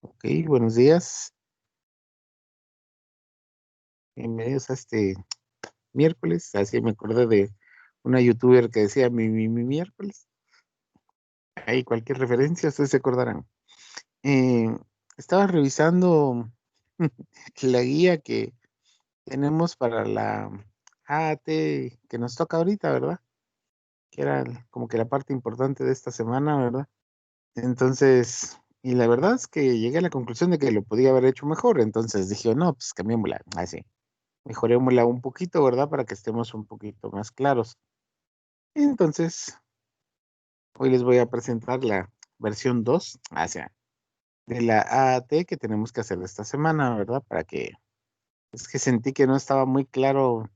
Ok, buenos días. Bienvenidos a este miércoles. Así me acordé de una youtuber que decía mi miércoles. Ahí cualquier referencia, ustedes se acordarán. Eh, Estaba revisando la guía que tenemos para la AAT que nos toca ahorita, ¿verdad? Que era como que la parte importante de esta semana, ¿verdad? Entonces, y la verdad es que llegué a la conclusión de que lo podía haber hecho mejor. Entonces dije, no, pues cambiémosla. Así. Mejorémosla un poquito, ¿verdad? Para que estemos un poquito más claros. Entonces, hoy les voy a presentar la versión 2, o sea, de la AAT que tenemos que hacer esta semana, ¿verdad? Para que, es que sentí que no estaba muy claro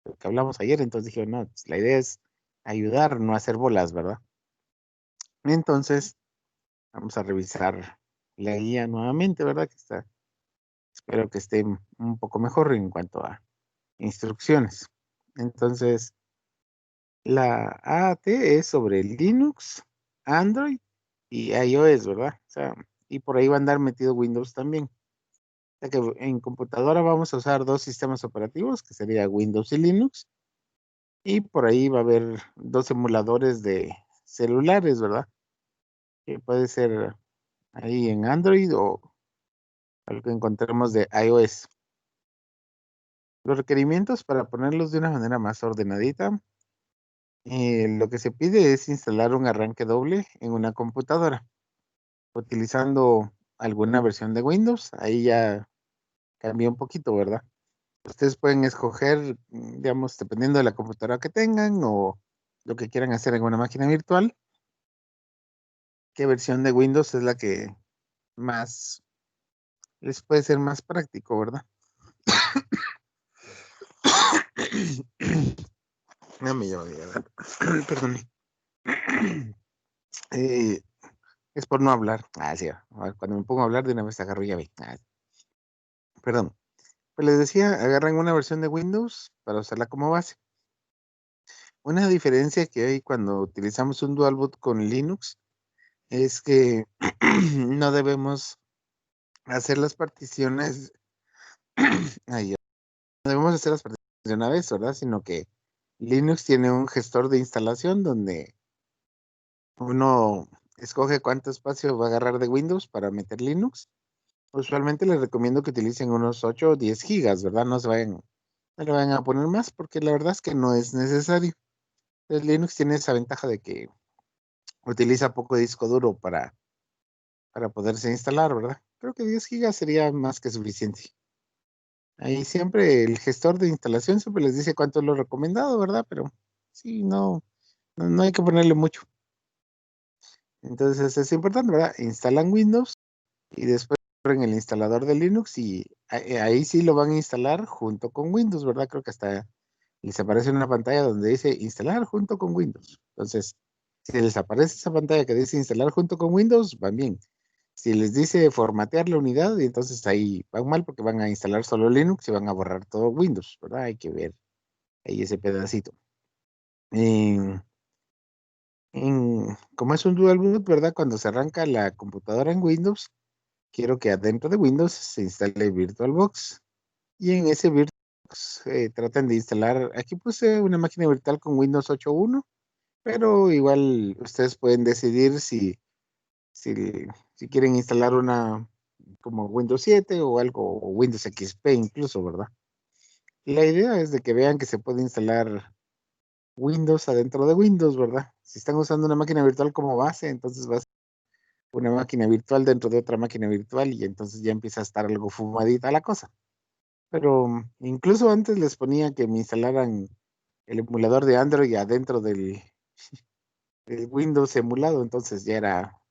lo que hablamos ayer, entonces dije, no, pues, la idea es ayudar, no hacer bolas, ¿verdad? Entonces, vamos a revisar la guía nuevamente, ¿verdad? Que está, espero que esté un poco mejor en cuanto a instrucciones. Entonces, la AAT es sobre Linux, Android y iOS, ¿verdad? O sea, y por ahí va a andar metido Windows también. O sea que en computadora vamos a usar dos sistemas operativos, que sería Windows y Linux, y por ahí va a haber dos emuladores de celulares, ¿verdad? Que puede ser ahí en Android o algo que encontremos de iOS. Los requerimientos para ponerlos de una manera más ordenadita, lo que se pide es instalar un arranque doble en una computadora, utilizando alguna versión de Windows. Ahí ya cambia un poquito, ¿verdad? Ustedes pueden escoger, digamos, dependiendo de la computadora que tengan o lo que quieran hacer en una máquina virtual, qué versión de Windows es la que más les puede ser más práctico, ¿verdad? No me llevo bien, perdón. Eh, es por no hablar. Ah, sí. Cuando me pongo a hablar de una vez agarro llave. Perdón. Pues les decía, agarran una versión de Windows para usarla como base. Una diferencia que hay cuando utilizamos un dual boot con Linux es que no debemos hacer las particiones, ay, no debemos hacer las particiones de una vez, ¿verdad? Sino que Linux tiene un gestor de instalación donde uno escoge cuánto espacio va a agarrar de Windows para meter Linux. Usualmente les recomiendo que utilicen unos 8 o 10 gigas, ¿verdad? No le vayan a poner más porque la verdad es que no es necesario. El Linux tiene esa ventaja de que utiliza poco disco duro para poderse instalar, ¿verdad? Creo que 10 gigas sería más que suficiente. Ahí siempre el gestor de instalación siempre les dice cuánto es lo recomendado, ¿verdad? Pero sí, no hay que ponerle mucho. Entonces es importante, ¿verdad? Instalan Windows y después abren el instalador de Linux y ahí sí lo van a instalar junto con Windows, ¿verdad? Creo que hasta les aparece una pantalla donde dice instalar junto con Windows. Entonces, si les aparece esa pantalla que dice instalar junto con Windows, van bien. Si les dice formatear la unidad, entonces ahí van mal porque van a instalar solo Linux y van a borrar todo Windows, ¿verdad? Hay que ver ahí ese pedacito. En, como es un dual boot, ¿verdad? Cuando se arranca la computadora en Windows, quiero que adentro de Windows se instale VirtualBox. Y en ese VirtualBox traten de instalar, aquí puse una máquina virtual con Windows 8.1, pero igual ustedes pueden decidir si, si quieren instalar una como Windows 7 o algo, o Windows XP incluso, ¿verdad? La idea es de que vean que se puede instalar Windows adentro de Windows, ¿verdad? Si están usando una máquina virtual como base, entonces va a ser una máquina virtual dentro de otra máquina virtual y entonces ya empieza a estar algo fumadita la cosa. Pero incluso antes les ponía que me instalaran el emulador de Android adentro del Windows emulado, entonces ya era,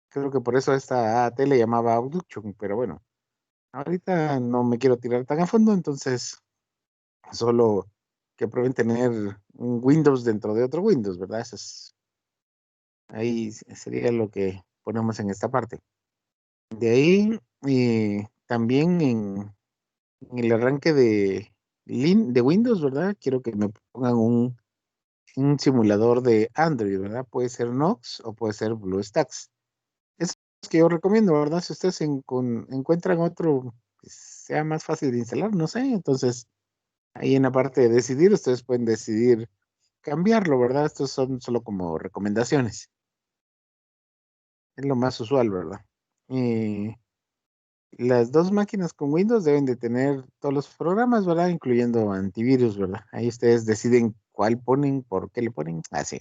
creo que por eso a esta AT le llamaba Abduction, pero bueno, ahorita no me quiero tirar tan a fondo, entonces solo que prueben tener un Windows dentro de otro Windows, ¿verdad? Eso es, ahí sería lo que ponemos en esta parte. De ahí, también en el arranque de Windows, ¿verdad? Quiero que me pongan un simulador de Android, ¿verdad? Puede ser Nox o puede ser BlueStacks. que yo recomiendo, ¿verdad? Si ustedes encuentran otro que sea más fácil de instalar, no sé, entonces ahí en la parte de decidir, ustedes pueden decidir cambiarlo, ¿verdad? Estos son solo como recomendaciones. Es lo más usual, ¿verdad? Y las dos máquinas con Windows deben de tener todos los programas, ¿verdad? Incluyendo antivirus, ¿verdad? Ahí ustedes deciden cuál ponen, por qué le ponen. Así,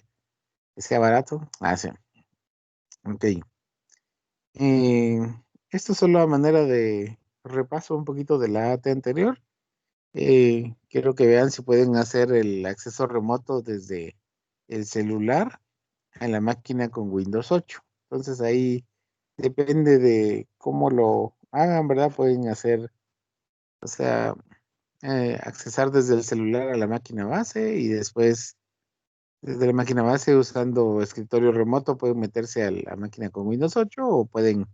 que sea barato. Así. Ok. Eh, Esto es solo a manera de repaso un poquito de la AT anterior. Quiero que vean si pueden hacer el acceso remoto desde el celular a la máquina con Windows 8. Entonces ahí depende de cómo lo hagan, ¿verdad? Pueden hacer, o sea, accesar desde el celular a la máquina base y después desde la máquina base usando escritorio remoto pueden meterse a la máquina con Windows 8 o pueden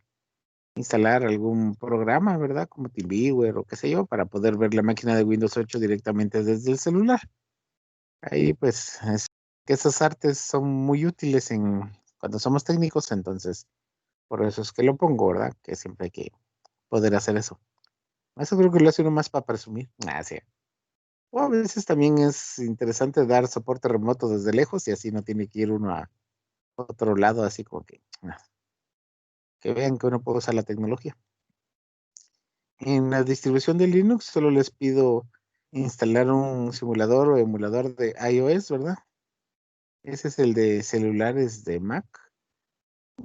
instalar algún programa, ¿verdad? Como TeamViewer o qué sé yo, para poder ver la máquina de Windows 8 directamente desde el celular. Ahí pues es que esas artes son muy útiles cuando somos técnicos, entonces por eso es que lo pongo, ¿verdad? Que siempre hay que poder hacer eso. Eso creo que lo hace uno más para presumir. Sí. O a veces también es interesante dar soporte remoto desde lejos y así no tiene que ir uno a otro lado, así como que vean que uno puede usar la tecnología. En la distribución de Linux solo les pido instalar un simulador o emulador de iOS, ¿verdad? Ese es el de celulares de Mac.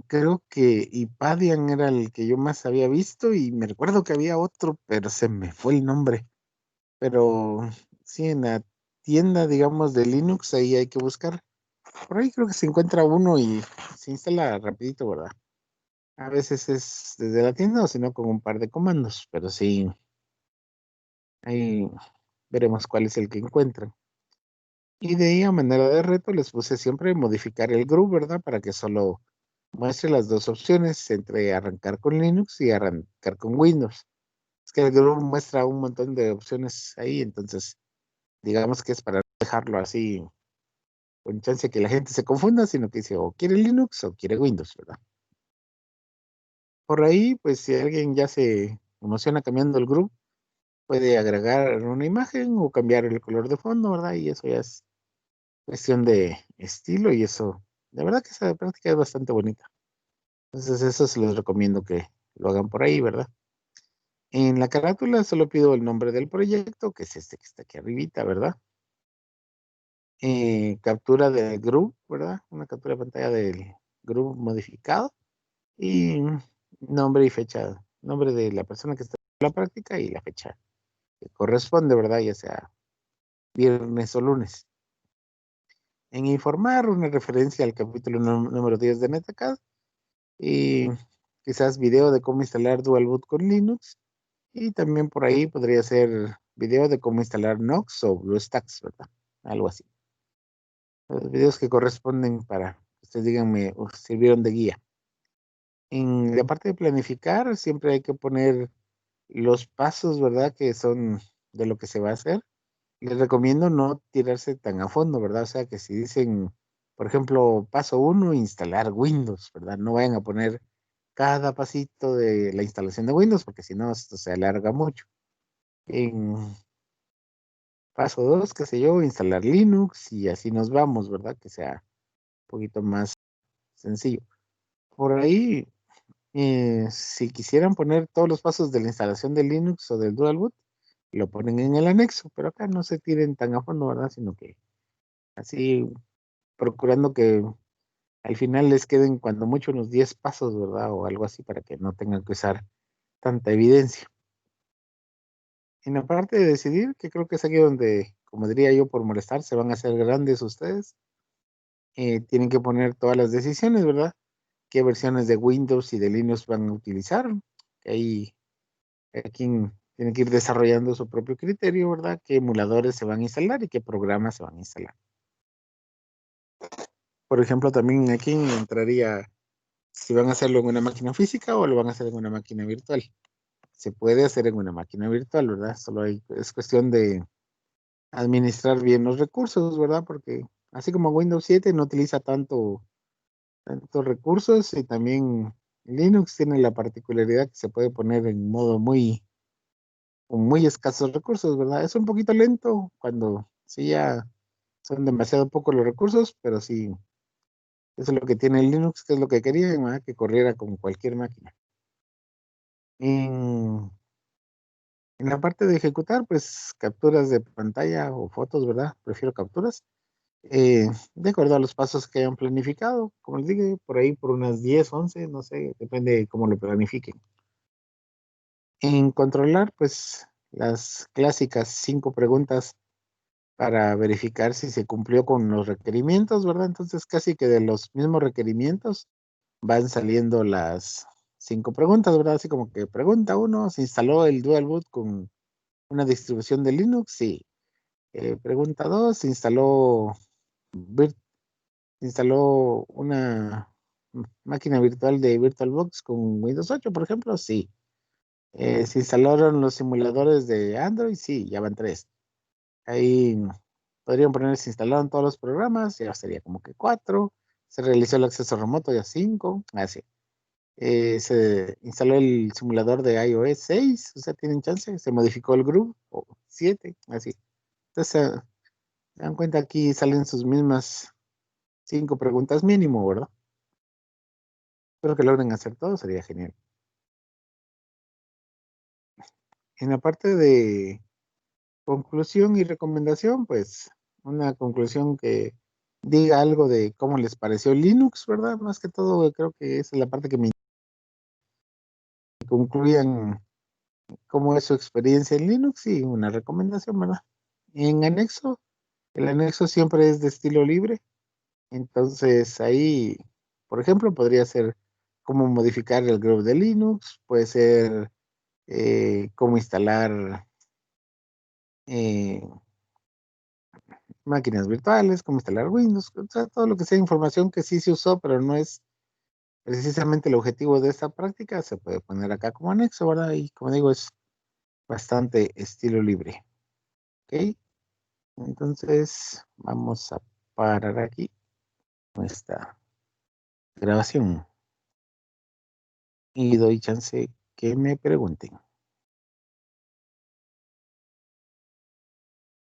Creo que Ipadian era el que yo más había visto y me recuerdo que había otro, pero se me fue el nombre. Pero sí, en la tienda, digamos, de Linux, ahí hay que buscar. Por ahí creo que se encuentra uno y se instala rapidito, ¿verdad? A veces es desde la tienda o si no con un par de comandos, pero sí, ahí veremos cuál es el que encuentran. Y de ahí a manera de reto les puse siempre modificar el GRUB, ¿verdad? Para que solo muestre las dos opciones entre arrancar con Linux y arrancar con Windows. Es que el GRUB muestra un montón de opciones ahí, entonces digamos que es para no dejarlo así con chance que la gente se confunda, sino que dice o quiere Linux o quiere Windows, ¿verdad? Por ahí, pues si alguien ya se emociona cambiando el GRUB, puede agregar una imagen o cambiar el color de fondo, ¿verdad? Y eso ya es cuestión de estilo y eso, de verdad que esa práctica es bastante bonita. Entonces eso se los recomiendo que lo hagan por ahí, ¿verdad? En la carátula solo pido el nombre del proyecto, que es este que está aquí arribita, ¿verdad? Captura del group, ¿verdad? Una captura de pantalla del group modificado y nombre y fecha, nombre de la persona que está en la práctica y la fecha que corresponde, ¿verdad? Ya sea viernes o lunes. En informar, una referencia al capítulo número 10 de Netacad y quizás video de cómo instalar Dual Boot con Linux y también por ahí podría ser video de cómo instalar Nox o BlueStacks, ¿verdad? Algo así. Los videos que corresponden para que ustedes díganme, sirvieron de guía. En la parte de planificar siempre hay que poner los pasos, ¿verdad? Que son de lo que se va a hacer. Les recomiendo no tirarse tan a fondo, ¿verdad? O sea, que si dicen, por ejemplo, paso uno, instalar Windows, ¿verdad? No vayan a poner cada pasito de la instalación de Windows, porque si no, esto se alarga mucho. En paso 2, qué sé yo, instalar Linux y así nos vamos, ¿verdad? Que sea un poquito más sencillo. Por ahí, si quisieran poner todos los pasos de la instalación de Linux o del Dual Boot, lo ponen en el anexo, pero acá no se tiren tan a fondo, ¿verdad? Sino que así procurando que al final les queden cuando mucho unos 10 pasos, ¿verdad? O algo así para que no tengan que usar tanta evidencia. En la parte de decidir, que creo que es aquí donde, como diría yo, por molestar, se van a hacer grandes ustedes, tienen que poner todas las decisiones, ¿verdad? Qué versiones de Windows y de Linux van a utilizar. Ahí, aquí tienen que ir desarrollando su propio criterio, ¿verdad? Qué emuladores se van a instalar y qué programas se van a instalar. Por ejemplo, también aquí entraría si van a hacerlo en una máquina física o lo van a hacer en una máquina virtual. Se puede hacer en una máquina virtual, ¿verdad? Es cuestión de administrar bien los recursos, ¿verdad? Porque así como Windows 7 no utiliza tantos recursos y también Linux tiene la particularidad que se puede poner en modo con muy escasos recursos, ¿verdad? Es un poquito lento cuando sí ya son demasiado pocos los recursos, pero sí, eso es lo que tiene el Linux, que es lo que quería, ¿verdad? Que corriera como cualquier máquina. En, en la parte de ejecutar, pues capturas de pantalla o fotos, ¿verdad? Prefiero capturas. De acuerdo a los pasos que hayan planificado, como les dije, por ahí por unas 10 11 no sé, depende de cómo lo planifiquen. En controlar, pues las clásicas 5 preguntas para verificar si se cumplió con los requerimientos, ¿verdad? Entonces casi que de los mismos requerimientos van saliendo las 5 preguntas, ¿verdad? Así como que pregunta uno, ¿se instaló el Dual Boot con una distribución de Linux? Sí. Pregunta 2, se instaló una máquina virtual de VirtualBox con Windows 8, por ejemplo? Sí. ¿Se instalaron los simuladores de Android? Sí, ya van 3. Ahí podrían poner, se instalaron todos los programas, ya sería como que 4. Se realizó el acceso remoto, ya 5. Así. Se instaló el simulador de iOS 6, o sea, tienen chance. Se modificó el Groove, o 7, así. Entonces, se dan cuenta, aquí salen sus mismas 5 preguntas mínimo, ¿verdad? Espero que logren hacer todo, sería genial. En la parte de conclusión y recomendación, pues una conclusión que diga algo de cómo les pareció Linux, ¿verdad? Más que todo, creo que esa es la parte que me concluyan cómo es su experiencia en Linux y una recomendación, ¿verdad? En anexo, el anexo siempre es de estilo libre, entonces ahí, por ejemplo, podría ser cómo modificar el grupo de Linux, puede ser cómo instalar eh, máquinas virtuales, cómo instalar Windows, o sea, todo lo que sea información que sí se usó, pero no es precisamente el objetivo de esta práctica, se puede poner acá como anexo, ¿verdad? Y como digo, es bastante estilo libre. ¿Ok? Entonces, vamos a parar aquí nuestra grabación y doy chance que me pregunten.